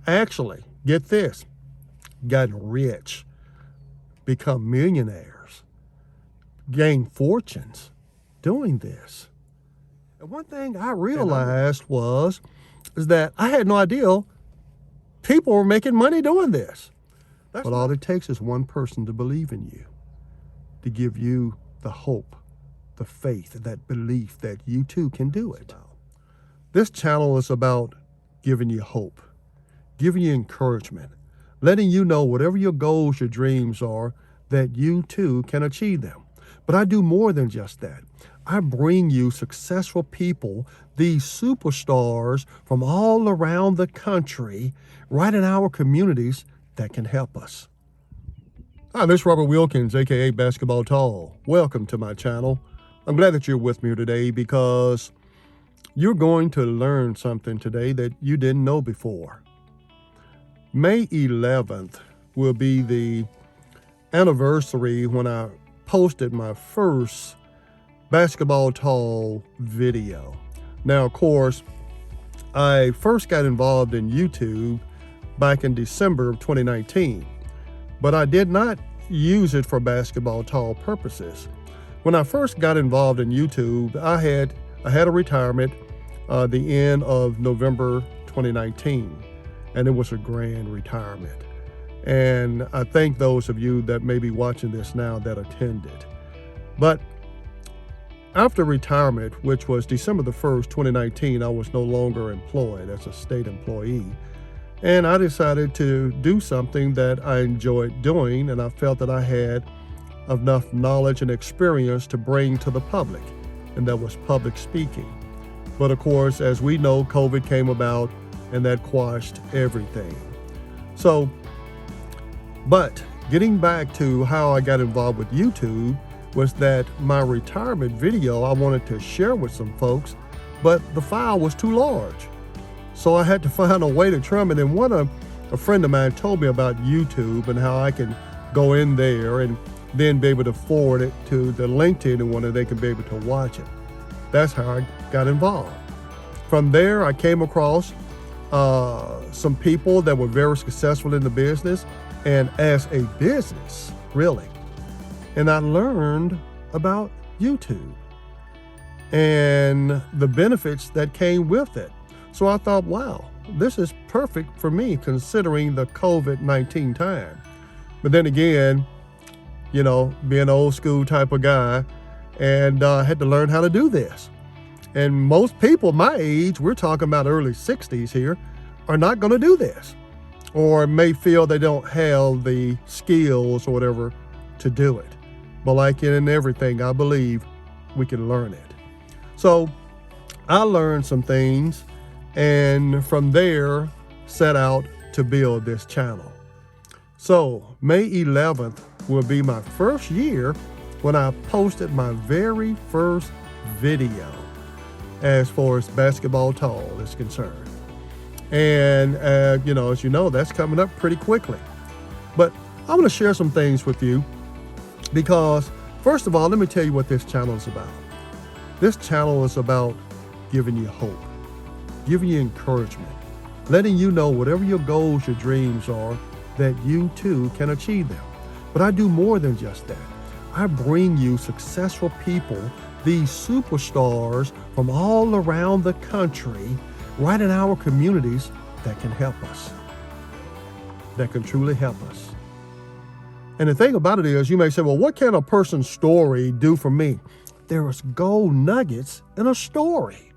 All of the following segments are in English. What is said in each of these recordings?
actually, get this, gotten rich, become millionaires, gain fortunes doing this. And one thing I realized is that I had no idea people were making money doing this. But all it takes is one person to believe in you, to give you the hope, the faith, that belief that you too can do it. This channel is about giving you hope, giving you encouragement, letting you know whatever your goals, your dreams are, that you too can achieve them. But I do more than just that. I bring you successful people, these superstars from all around the country, right in our communities, that can help us. Hi, this is Robert Wilkins, aka Basketball Tall. Welcome to my channel. I'm glad that you're with me here today because you're going to learn something today that you didn't know before. May 11th will be the anniversary when I posted my first Basketball Tall video. Now, of course, I first got involved in YouTube back in December of 2019, but I did not use it for Basketball Tall purposes. When I first got involved in YouTube, I had a retirement the end of November 2019, and it was a grand retirement. And I thank those of you that may be watching this now that attended. But after retirement, which was December the 1st, 2019, I was no longer employed as a state employee. And I decided to do something that I enjoyed doing, and I felt that I had enough knowledge and experience to bring to the public, and that was public speaking. But of course, as we know, COVID came about and that quashed everything. But getting back to how I got involved with YouTube was that my retirement video I wanted to share with some folks, but the file was too large. So I had to find a way to trim it. And a friend of mine told me about YouTube and how I can go in there and then be able to forward it to the link to anyone and they can be able to watch it. That's how I got involved. From there, I came across some people that were very successful in the business and as a business, really. And I learned about YouTube and the benefits that came with it. So I thought, wow, this is perfect for me considering the COVID-19 time. But then again, you know, being an old school type of guy, and I had to learn how to do this. And most people my age, we're talking about early 60s here, are not going to do this, or may feel they don't have the skills or whatever to do it. But like in everything, I believe we can learn it. So I learned some things, and from there set out to build this channel. So May 11th will be my first year when I posted my very first video as far as Basketball Tall is concerned. And you know, as you know, that's coming up pretty quickly. But I want to share some things with you because first of all, let me tell you what this channel is about. This channel is about giving you hope, giving you encouragement, letting you know whatever your goals, your dreams are, that you too can achieve them. But I do more than just that. I bring you successful people, these superstars from all around the country, right in our communities that can help us, that can truly help us. And the thing about it is, you may say, well, what can a person's story do for me? There is gold nuggets in a story.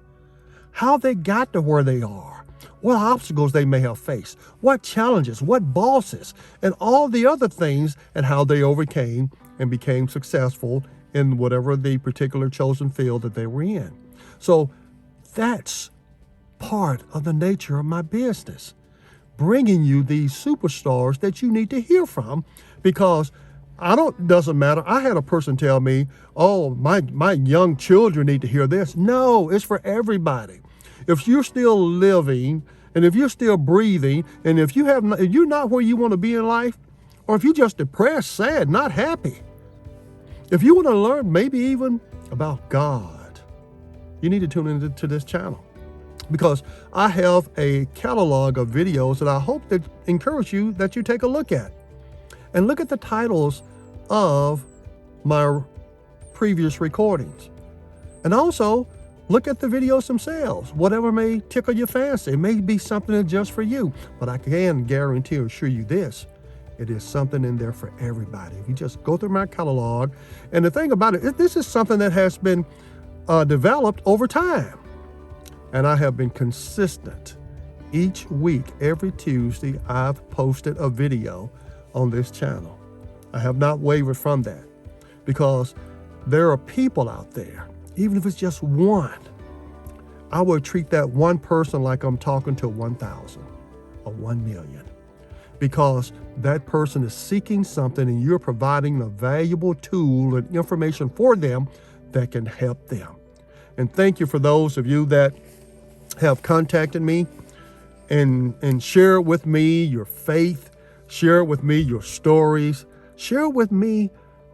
How they got to where they are, what obstacles they may have faced, what challenges, what bosses, and all the other things, and how they overcame and became successful in whatever the particular chosen field that they were in. So that's part of the nature of my business, bringing you these superstars that you need to hear from, because doesn't matter. I had a person tell me, oh, my young children need to hear this. No, it's for everybody. If you're still living and if you're still breathing, and if you're not where you want to be in life, or if you're just depressed, sad, not happy, if you want to learn maybe even about God, you need to tune into this channel. because I have a catalog of videos that I hope that encourage you that you take a look at. And look at the titles of my previous recordings. And also look at the videos themselves. Whatever may tickle your fancy. It may be something just for you. But I can guarantee or assure you this. It is something in there for everybody. If you just go through my catalog. And the thing about it, this is something that has been developed over time. And I have been consistent. Each week, every Tuesday, I've posted a video on this channel. I have not wavered from that, because there are people out there, even if it's just one, I would treat that one person like I'm talking to 1,000 or 1 million, because that person is seeking something and you're providing a valuable tool and information for them that can help them. And thank you for those of you that have contacted me and share with me your faith, share with me your stories, share with me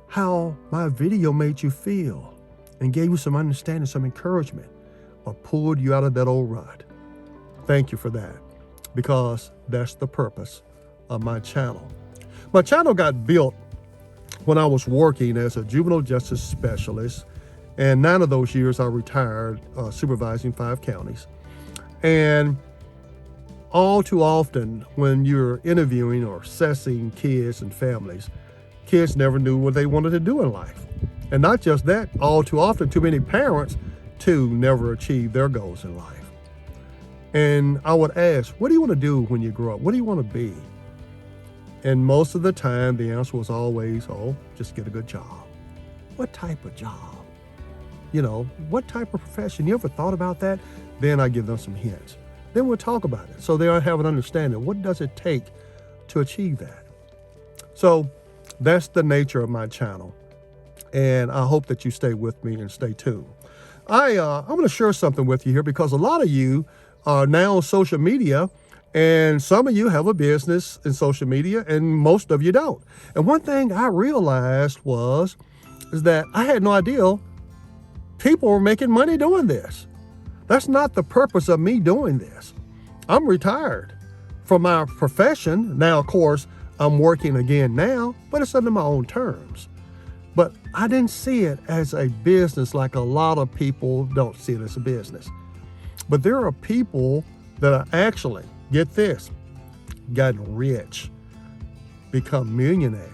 how my video made you feel and gave you some understanding, some encouragement, or pulled you out of that old rut. Thank you for that, because that's the purpose of my channel. My channel got built when I was working as a juvenile justice specialist, and 9 of those years I retired supervising 5 counties. And all too often when you're interviewing or assessing kids and families, kids never knew what they wanted to do in life. And not just that, all too often, too many parents too never achieve their goals in life. And I would ask, what do you want to do when you grow up? What do you want to be? And most of the time, the answer was always, oh, just get a good job. What type of job? You know, what type of profession? You ever thought about that? Then I give them some hints. Then we'll talk about it, so they have an understanding. What does it take to achieve that? So that's the nature of my channel. And I hope that you stay with me and stay tuned. I'm going to share something with you here, because a lot of you are now on social media, and some of you have a business in social media and most of you don't. And one thing I realized is that I had no idea people were making money doing this. That's not the purpose of me doing this. I'm retired from my profession. Now, of course, I'm working again now, but it's under my own terms. But I didn't see it as a business like a lot of people don't see it as a business. But there are people that are actually, get this, gotten rich, become millionaires,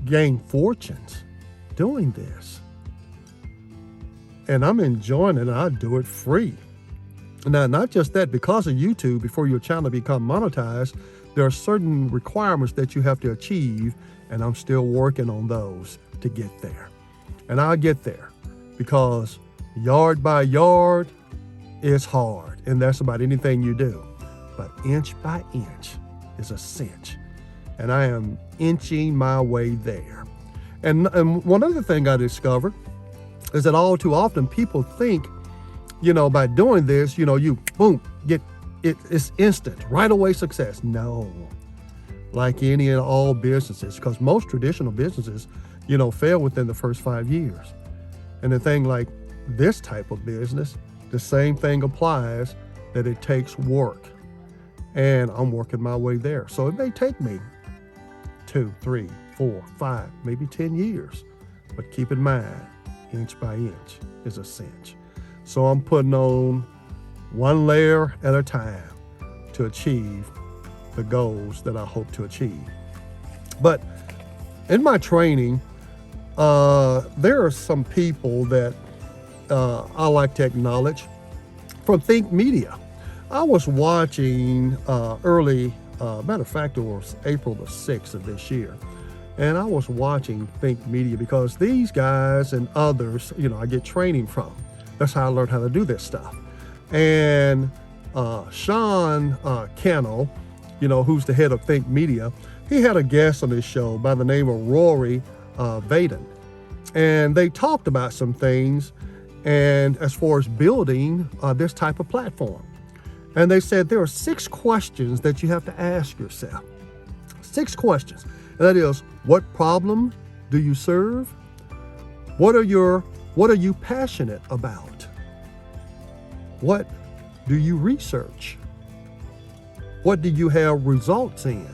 gain fortunes doing this. And I'm enjoying it, and I do it free. Now, not just that, because of YouTube, before your channel become monetized, there are certain requirements that you have to achieve, and I'm still working on those to get there. And I'll get there, because yard by yard is hard, and that's about anything you do. But inch by inch is a cinch, and I am inching my way there. And one other thing I discovered is that all too often people think, by doing this, you boom, get it, it's instant, right away success. No, like any and all businesses, because most traditional businesses, fail within the first 5 years. And the thing like this type of business, the same thing applies, that it takes work. And I'm working my way there. So it may take me 2, 3, 4, 5, maybe 10 years. But keep in mind, inch by inch is a cinch. So I'm putting on one layer at a time to achieve the goals that I hope to achieve. But in my training, there are some people that I like to acknowledge from Think Media. I was watching matter of fact, it was April the 6th of this year. And I was watching Think Media because these guys and others, I get training from. That's how I learned how to do this stuff. And Sean Cannell, who's the head of Think Media, he had a guest on his show by the name of Youre Vaden. And they talked about some things, and as far as building this type of platform. And they said there are 6 questions that you have to ask yourself. 6 questions. And that is, what problem do you serve? What are you passionate about? What do you research? What do you have results in?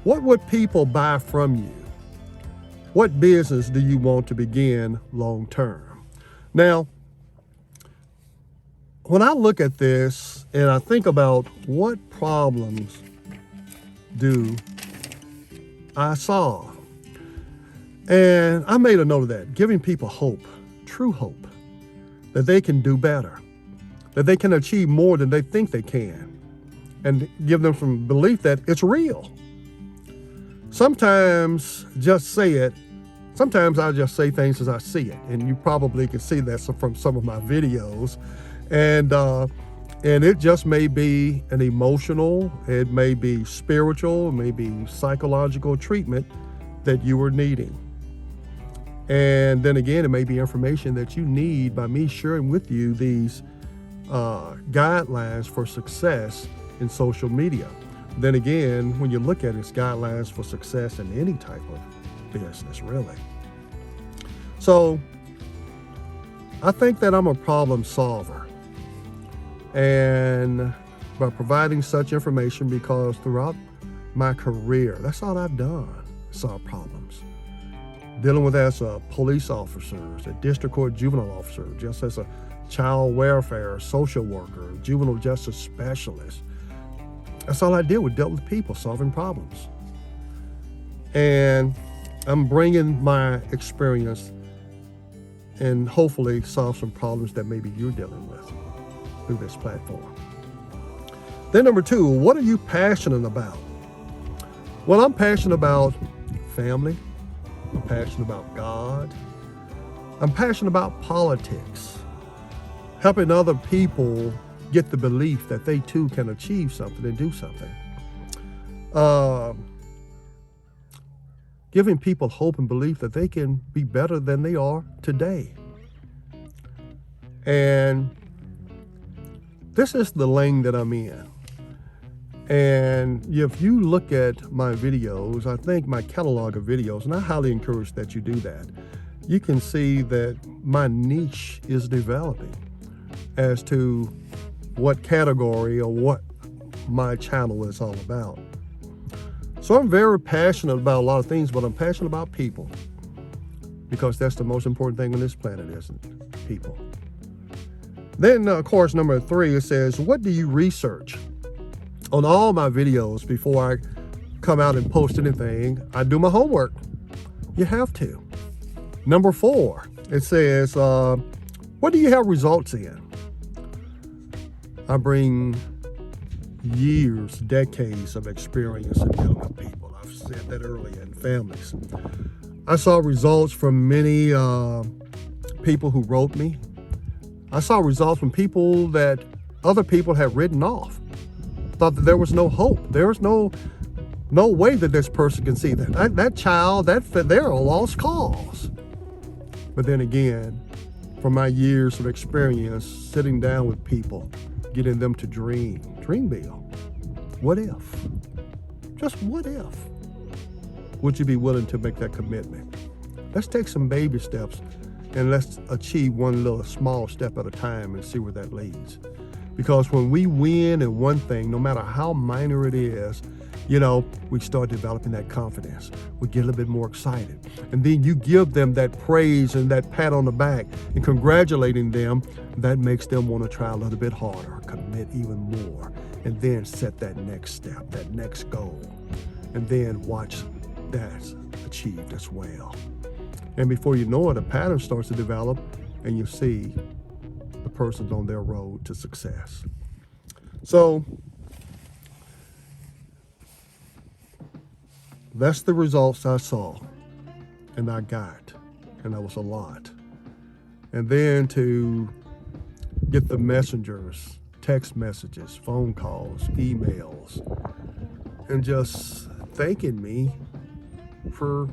What would people buy from you? What business do you want to begin long term? Now, when I look at this and I think about what problems do I solve, and I made a note of that, giving people hope, true hope, that they can do better, that they can achieve more than they think they can, and give them some belief that it's real. Sometimes just say it. Sometimes I just say things as I see it, and you probably can see that from some of my videos. And it just may be an emotional, it may be spiritual, it may be psychological treatment that you are needing. And then again, it may be information that you need by me sharing with you these guidelines for success in social media. Then again, when you look at it, it's guidelines for success in any type of business, really. So I think that I'm a problem solver. And by providing such information, because throughout my career, that's all I've done, solve problems. Dealing with as a police officer, as a district court juvenile officer, just as a child welfare, social worker, juvenile justice specialist. That's all I did, was dealt with people, solving problems. And I'm bringing my experience and hopefully solve some problems that maybe you're dealing with through this platform. Then number 2, what are you passionate about? Well, I'm passionate about family. I'm passionate about God. I'm passionate about politics, helping other people get the belief that they too can achieve something and do something. Giving people hope and belief that they can be better than they are today. And this is the lane that I'm in. And if you look at my videos, I think my catalog of videos, and I highly encourage that you do that, you can see that my niche is developing as to what category or what my channel is all about. So I'm very passionate about a lot of things, but I'm passionate about people, because that's the most important thing on this planet, isn't it? People. Then, of course, number 3, it says, what do you research? On all my videos, before I come out and post anything, I do my homework. You have to. Number 4, it says, what do you have results in? I bring years, decades of experience in dealing with people. I've said that earlier, in families. I saw results from many people who wrote me. I saw results from people that other people had written off. Thought that there was no hope. There was no way that this person can see that child, they're a lost cause. But then again, from my years of experience, sitting down with people, getting them to dream big. What if? Just what if? Would you be willing to make that commitment? Let's take some baby steps and let's achieve one little small step at a time and see where that leads. Because when we win in one thing, no matter how minor it is, we start developing that confidence. We get a little bit more excited. And then you give them that praise and that pat on the back and congratulating them. That makes them want to try a little bit harder, commit even more, and then set that next step, that next goal. And then watch that achieved as well. And before you know it, a pattern starts to develop, and you see the person's on their road to success. So that's the results I saw and I got, and that was a lot. And then to get the messengers, text messages, phone calls, emails, and just thanking me for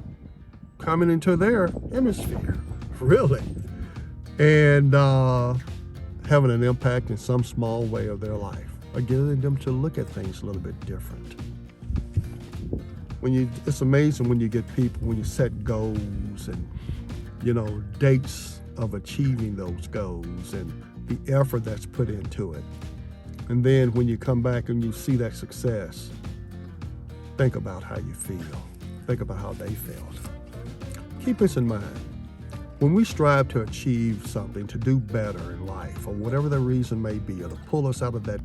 coming into their hemisphere, really, and having an impact in some small way of their life, or getting them to look at things a little bit different. It's amazing when you get people, when you set goals and, dates of achieving those goals and the effort that's put into it. And then when you come back and you see that success, think about how you feel. Think about how they felt. Keep this in mind. When we strive to achieve something, to do better in life, or whatever the reason may be, or to pull us out of that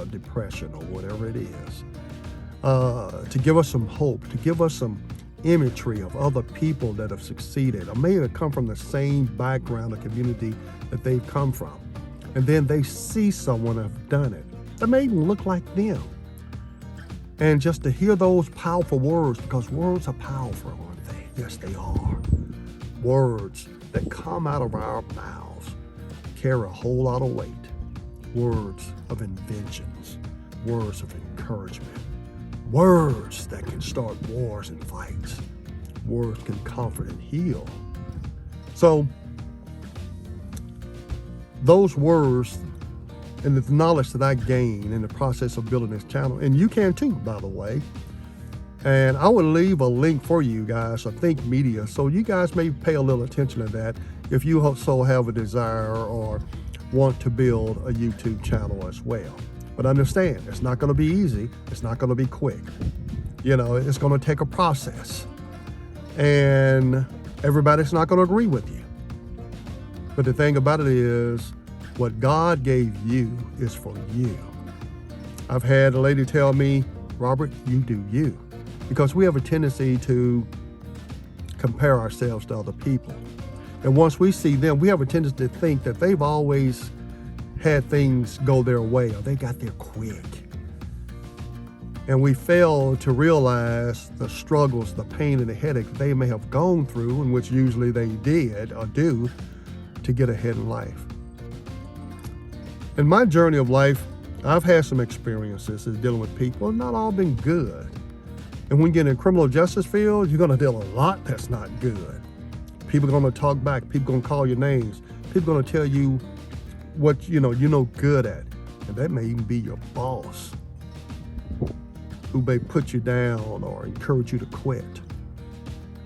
depression or whatever it is, to give us some hope, to give us some imagery of other people that have succeeded, or may have come from the same background or community that they've come from. And then they see someone have done it that may even look like them. And just to hear those powerful words, because words are powerful, aren't they? Yes, they are. Words that come out of our mouths carry a whole lot of weight. Words of inventions, words of encouragement, words that can start wars and fights. Words can comfort and heal. So those words and the knowledge that I gain in the process of building this channel, and you can too, by the way. And I will leave a link for you guys, Think Media, so you guys may pay a little attention to that if you also have a desire or want to build a YouTube channel as well. But understand, it's not going to be easy. It's not going to be quick. You know, it's going to take a process. And everybody's not going to agree with you. But the thing about it is, what God gave you is for you. I've had a lady tell me, Robert, you do you. Because we have a tendency to compare ourselves to other people. And once we see them, we have a tendency to think that they've always had things go their way, or they got there quick. And we fail to realize the struggles, the pain, and the headache they may have gone through, and which usually they did or do, to get ahead in life. In my journey of life, I've had some experiences in dealing with people, and not all been good. And when you get in the criminal justice field, you're going to deal a lot that's not good. People are going to talk back. People are going to call your names. People are going to tell you what you're good at. And that may even be your boss, who may put you down or encourage you to quit.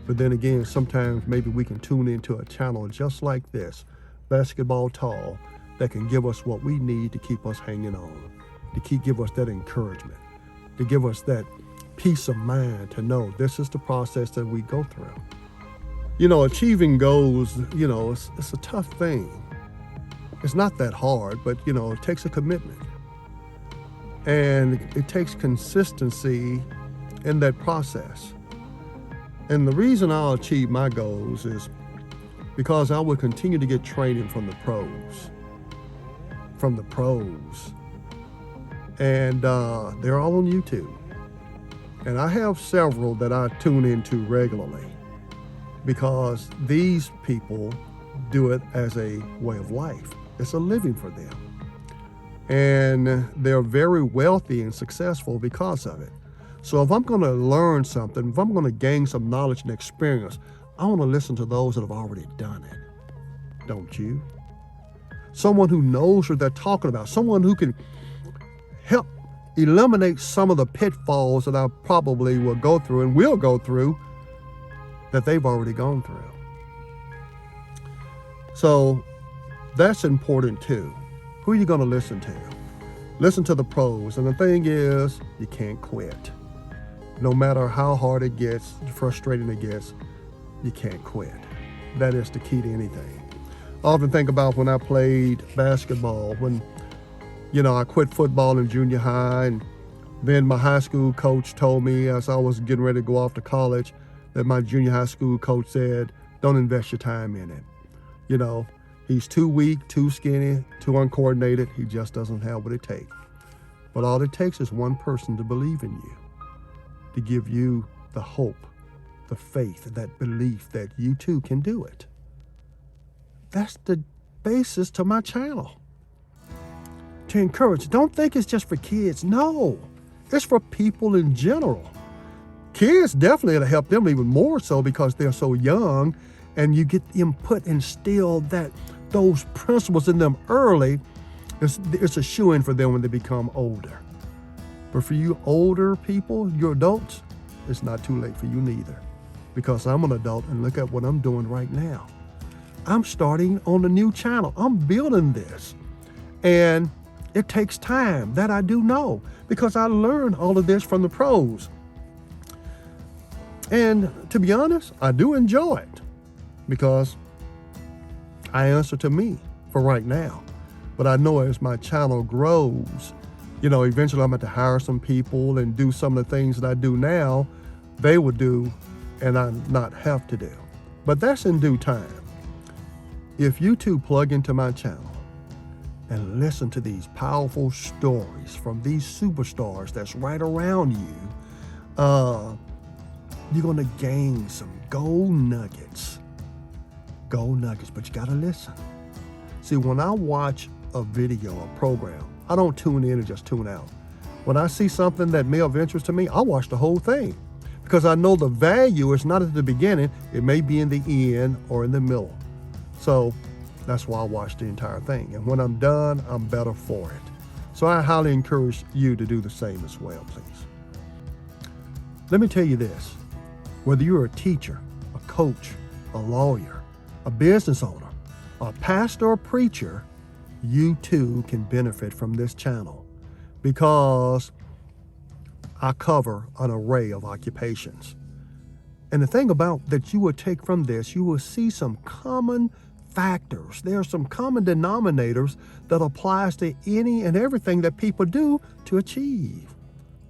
But then again, sometimes maybe we can tune into a channel just like this, Basketball Tall, that can give us what we need to keep us hanging on, to give us that encouragement, to give us that peace of mind to know this is the process that we go through. You know, achieving goals, it's a tough thing. It's not that hard, but, it takes a commitment. And it takes consistency in that process. And the reason I'll achieve my goals is because I will continue to get training from the pros. And they're all on YouTube. And I have several that I tune into regularly because these people do it as a way of life. It's a living for them. And they're very wealthy and successful because of it. So if I'm going to learn something, if I'm going to gain some knowledge and experience, I want to listen to those that have already done it. Don't you? Someone who knows what they're talking about, someone who can help eliminate some of the pitfalls that I probably will go through and will go through that they've already gone through. So that's important too. Who are you going to listen to? Listen to the pros. And the thing is, you can't quit. No matter how hard it gets, frustrating it gets, you can't quit. That is the key to anything. I often think about when I played basketball, when I quit football in junior high, and then my high school coach told me as I was getting ready to go off to college that my junior high school coach said, don't invest your time in it. He's too weak, too skinny, too uncoordinated. He just doesn't have what it takes. But all it takes is one person to believe in you, to give you the hope, the faith, that belief that you too can do it. That's the basis to my channel. To encourage. Don't think it's just for kids. No, it's for people in general. Kids, definitely it'll help them even more so because they're so young, and you get input and instill those principles in them early. It's a shoo-in for them when they become older. But for you older people, you adults, it's not too late for you neither. Because I'm an adult and look at what I'm doing right now. I'm starting on a new channel. I'm building this. And it takes time, that I do know, because I learned all of this from the pros. And to be honest, I do enjoy it because I answer to me for right now. But I know as my channel grows, eventually I'm going to hire some people and do some of the things that I do now, they will do and I not have to do. But that's in due time. If you two plug into my channel and listen to these powerful stories from these superstars that's right around you, you're going to gain some gold nuggets. Gold nuggets, but you got to listen. See, when I watch a video, a program, I don't tune in and just tune out. When I see something that may have interest to me, I watch the whole thing because I know the value is not at the beginning. It may be in the end or in the middle. So that's why I watch the entire thing. And when I'm done, I'm better for it. So I highly encourage you to do the same as well, please. Let me tell you this. Whether you're a teacher, a coach, a lawyer, a business owner, a pastor or preacher, you too can benefit from this channel because I cover an array of occupations. And the thing about that you will take from this, you will see some common factors. There are some common denominators that applies to any and everything that people do to achieve,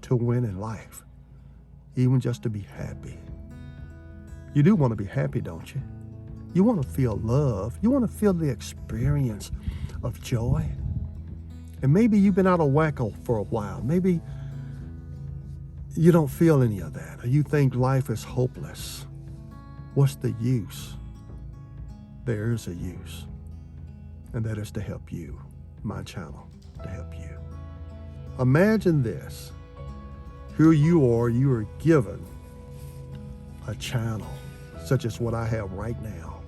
to win in life, even just to be happy. You do want to be happy, don't you? You want to feel love. You want to feel the experience of joy. And maybe you've been out of whack for a while. Maybe you don't feel any of that, or you think life is hopeless. What's the use? There is a use, and that is to help you, my channel, to help you. Imagine this. Here you are given a channel such as what I have right now.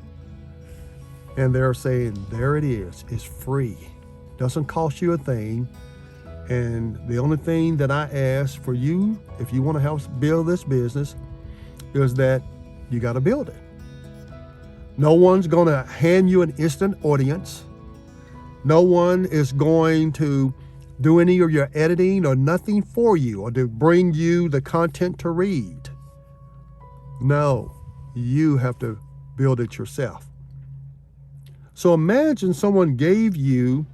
And they're saying, there it is, it's free. Doesn't cost you a thing. And the only thing that I ask for you, if you want to help build this business, is that you got to build it. No one's going to hand you an instant audience. No one is going to do any of your editing or nothing for you or to bring you the content to read. No, you have to build it yourself. So imagine someone gave you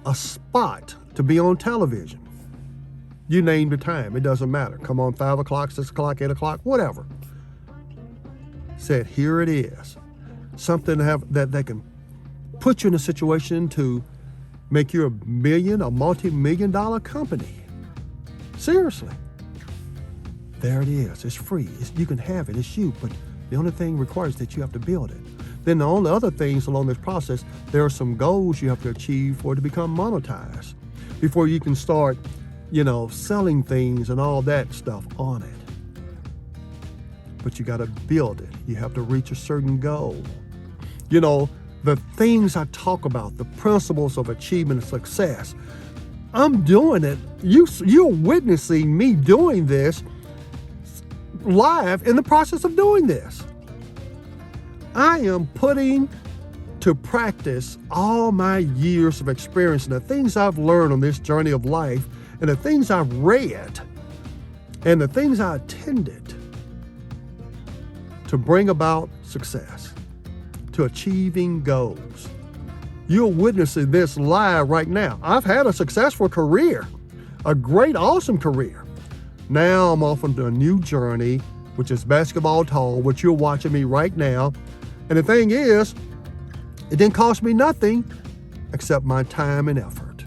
a spot to be on television. You name the time, it doesn't matter. Come on, 5 o'clock, 6 o'clock, 8 o'clock, whatever. Said, here it is. Something that can put you in a situation to make you a multi-million-dollar company. Seriously. There it is. It's free. You can have it. It's you. But the only thing requires that you have to build it. Then the only other things along this process, there are some goals you have to achieve for it to become monetized before you can start, selling things and all that stuff on it. But you got to build it. You have to reach a certain goal. The things I talk about, the principles of achievement and success, I'm doing it. You're witnessing me doing this live in the process of doing this. I am putting to practice all my years of experience and the things I've learned on this journey of life and the things I've read and the things I attended to bring about success, to achieving goals. You're witnessing this live right now. I've had a successful career, a great, awesome career. Now I'm off on a new journey, which is basketball tall, which you're watching me right now. And the thing is, it didn't cost me nothing except my time and effort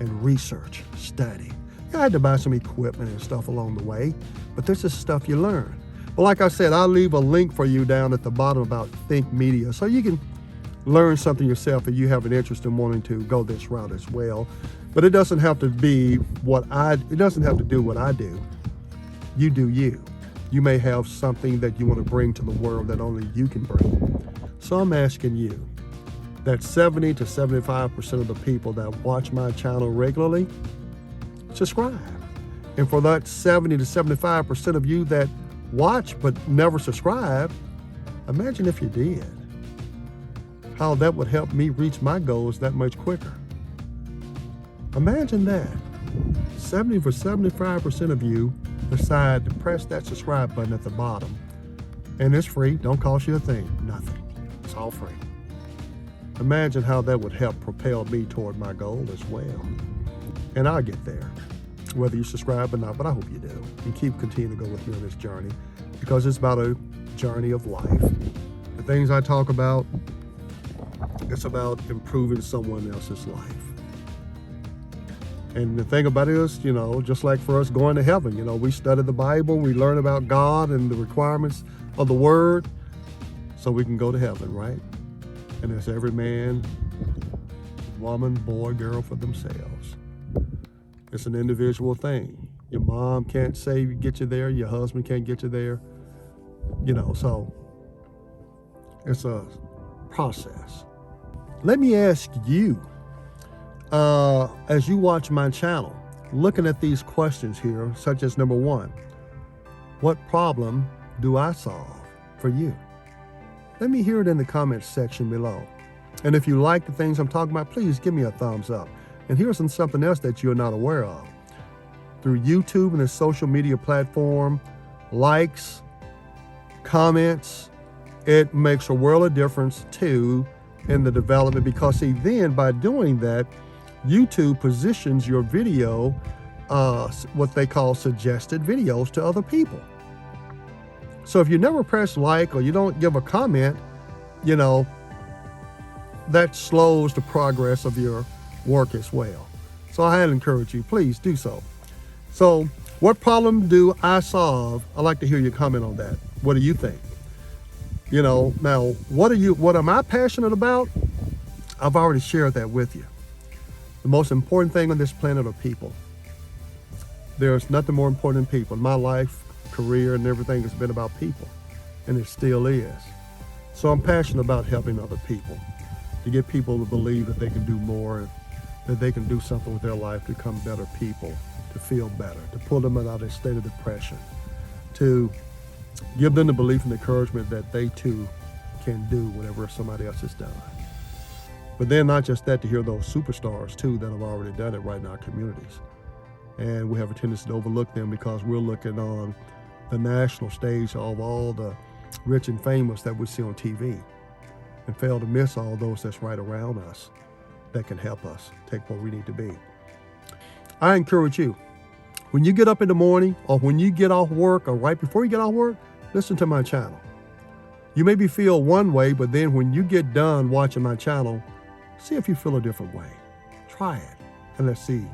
and research, study. I had to buy some equipment and stuff along the way, but this is stuff you learn. But like I said, I'll leave a link for you down at the bottom about Think Media so you can learn something yourself if you have an interest in wanting to go this route as well. But it doesn't have to be it doesn't have to do what I do. You do you. You may have something that you want to bring to the world that only you can bring. So I'm asking you, that 70 to 75% of the people that watch my channel regularly, subscribe. And for that 70 to 75% of you that watch but never subscribe, imagine if you did. how that would help me reach my goals that much quicker. Imagine that. 75% of you decide to press that subscribe button at the bottom. And it's free, don't cost you a thing, nothing. It's all free. Imagine how that would help propel me toward my goal as well. And I'll get there, whether you subscribe or not, but I hope you do. And continue to go with me on this journey, because it's about a journey of life. The things I talk about, it's about improving someone else's life. And the thing about it is, just like for us going to heaven, we study the Bible, we learn about God and the requirements of the Word so we can go to heaven, right? And it's every man, woman, boy, girl for themselves. It's an individual thing. Your mom can't say get you there, your husband can't get you there, so it's a process. Let me ask you, as you watch my channel, looking at these questions here, such as number 1, what problem do I solve for you? Let me hear it in the comments section below. And if you like the things I'm talking about, please give me a thumbs up. And here's something else that you're not aware of. Through YouTube and the social media platform, likes, comments, it makes a world of difference too in the development, because see, then by doing that, YouTube positions your video, what they call suggested videos, to other people. So if you never press like or you don't give a comment, that slows the progress of your work as well. So I encourage you, please do so. So what problem do I solve? I'd like to hear your comment on that. What do you think? Now, what am I passionate about? I've already shared that with you. The most important thing on this planet are people. There's nothing more important than people. My life, career, and everything has been about people, and it still is. So I'm passionate about helping other people, to get people to believe that they can do more, that they can do something with their life to become better people, to feel better, to pull them out of a state of depression, to give them the belief and encouragement that they too can do whatever somebody else has done. But then not just that, to hear those superstars too that have already done it right in our communities. And we have a tendency to overlook them because we're looking on the national stage of all the rich and famous that we see on TV, and fail to miss all those that's right around us that can help us take where we need to be. I encourage you, when you get up in the morning or when you get off work or right before you get off work, listen to my channel. You maybe feel one way, but then when you get done watching my channel, see if you feel a different way. Try it and let's see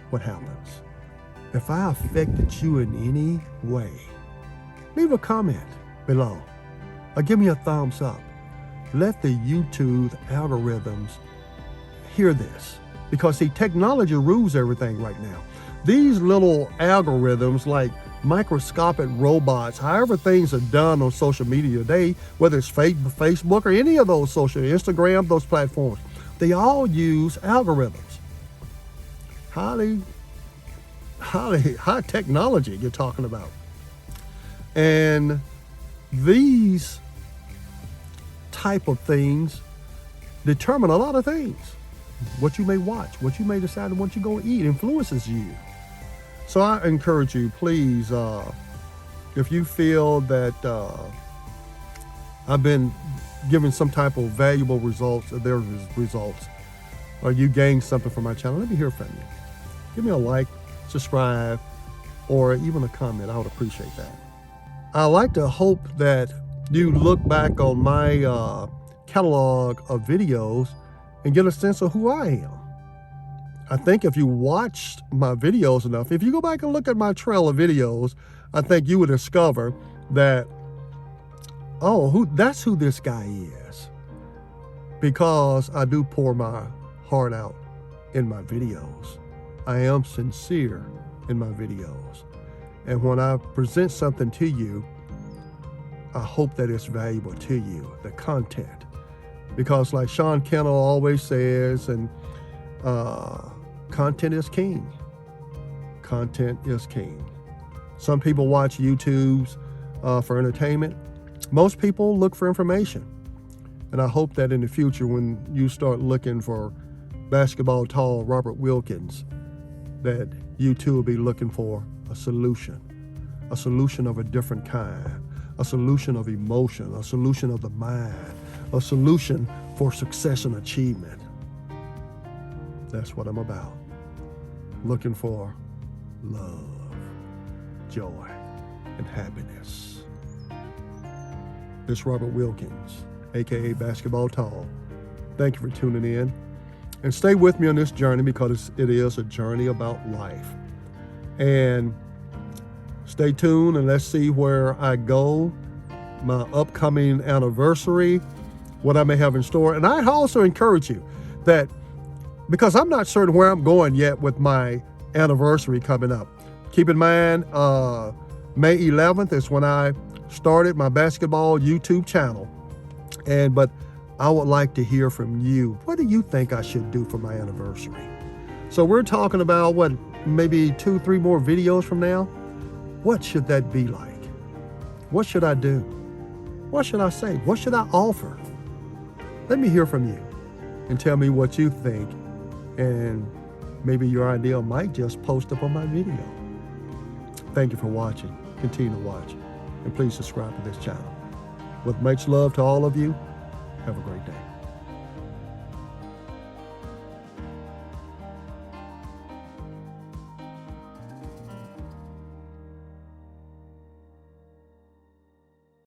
what happens. If I affected you in any way, leave a comment below or give me a thumbs up. Let the YouTube algorithms hear this, because see, technology rules everything right now. These little algorithms, like microscopic robots, however things are done on social media today, whether it's Facebook or any of those social, Instagram, those platforms, they all use algorithms. High technology you're talking about. And these type of things determine a lot of things. What you may watch, what you may decide, and what you're going to eat influences you. So I encourage you, please, if you feel that I've been given some type of valuable results, or their results, or you gained something from my channel, let me hear from you. Give me a like, subscribe, or even a comment. I would appreciate that. I like to hope that you look back on my catalog of videos and get a sense of who I am. I think if you watched my videos enough, if you go back and look at my trail of videos, I think you would discover that, that's who this guy is. Because I do pour my heart out in my videos. I am sincere in my videos. And when I present something to you, I hope that it's valuable to you, the content. Because like Sean Kennel always says, and content is king. Content is king. Some people watch YouTubes for entertainment. Most people look for information. And I hope that in the future, when you start looking for basketball tall Robert Wilkins, that you too will be looking for a solution of a different kind, a solution of emotion, a solution of the mind, a solution for success and achievement. That's what I'm about. Looking for love, joy, and happiness. This Robert Wilkins, aka Basketball Tall. Thank you for tuning in. And stay with me on this journey, because it is a journey about life. And stay tuned and let's see where I go, my upcoming anniversary, what I may have in store. And I also encourage you that, because I'm not certain where I'm going yet with my anniversary coming up. Keep in mind, May 11th is when I started my basketball YouTube channel. But I would like to hear from you. What do you think I should do for my anniversary? So we're talking about what, maybe 2-3 more videos from now? What should that be like? What should I do? What should I say? What should I offer? Let me hear from you and tell me what you think. And maybe your idea might just post up on my video. Thank you for watching. Continue to watch. And please subscribe to this channel. With much love to all of you, have a great day.